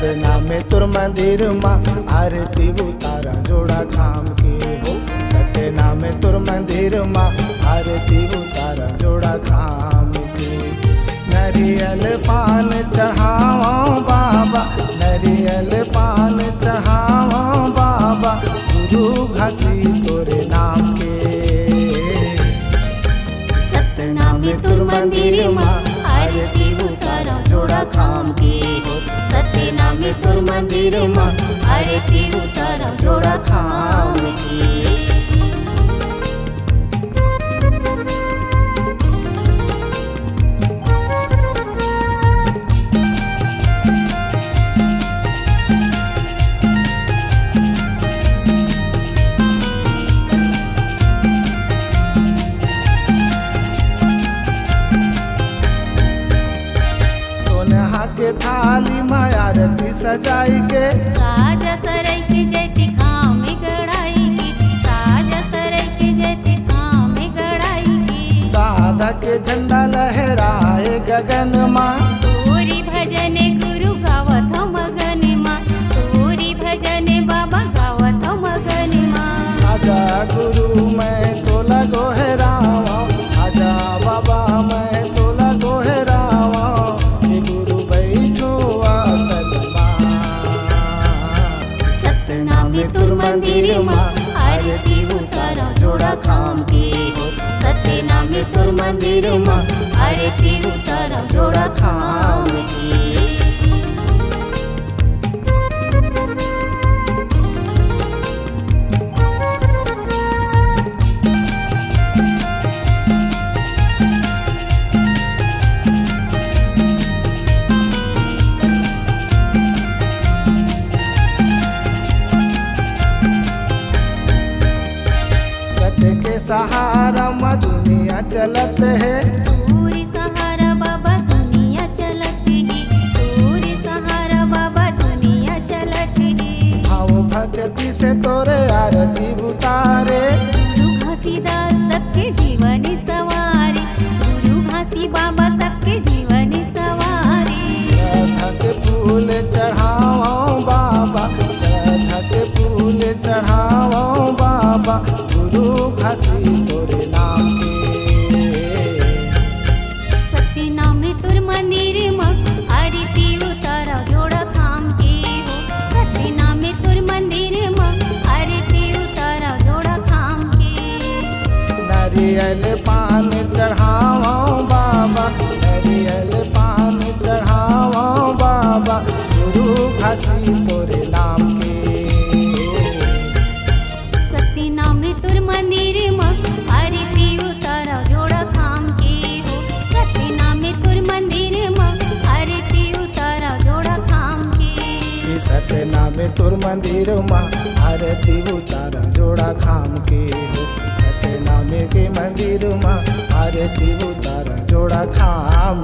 सतना में तुर मंदिर माँ आरती उतारा जोड़ा खाम के हो। सतना में तुर मंदिर माँ आरती उतारा जोड़ा खाम के। नरियल पान चढ़ावा बाबा, नरियल पान चढ़ावा बाबा, गुरु घसी तोरे नाम के। सतना में तुर मंदिर माँ आरती उतारा जोड़ा खाम के हो। सतना में तुर मंदिर माँ आरती उतारा जोड़ा खाम के। के थाली माँ आरती सजाई के, साजा सरई के जैती खाम में गड़ाई की, साजा सरई के जैती खाम में गड़ाई की। साधा के झंडा लहराए गगन माँ, तोरी भजन गुरु गावत हो मगन माँ, तोरी भजन बाबा गावत हो मगन माँ। आजा गुरु मैं तो लगो है रावा, आजा बाबा मैं तो लगो है रावा, ये गुरु बैठो आसन माँ। सतना में तुर मंदिर माँ आरती उतारा जोड़ा खाम के हो। सतना में तुर मंदिर माँ आरती उतारा जोड़ा खाम के। के सहारा माँ दुनिया चलत है, पूरी सहारा बाबा दुनिया चलत है, पूरी सहारा बाबा दुनिया चलत है। भाव भक्ति से तोरे आरती उतारे, गुरु घासीदास सबके जीवन सवारे, गुरु घासी बाबा सबके जीवन सवारे। श्रद्धा के फूल चढ़ाओ बाबा, श्रद्धा के फूल चढ़ाओ बाबा, गुरु घसी तोरे नाम के। सतना में तुर मंदिर माँ आरती उतारा जोड़ा खाम के हो। सतना में तुर मंदिर माँ आरती उतारा जोड़ा खाम के। नारियल पान चढ़ाओ बाबा, नारियल पान चढ़ाओ बाबा, गुरु घसी तोरे नाम के। सतना में तुर मंदिर माँ आरती उतारा जोड़ा खाम के हो। सतना में तुर मंदिर माँ आरती उतारा जोड़ा खाम के। सतना में तुर मंदिर माँ आरती उतारा जोड़ा खाम के हो। सतना में के मंदिर माँ आरती उतारा जोड़ा खाम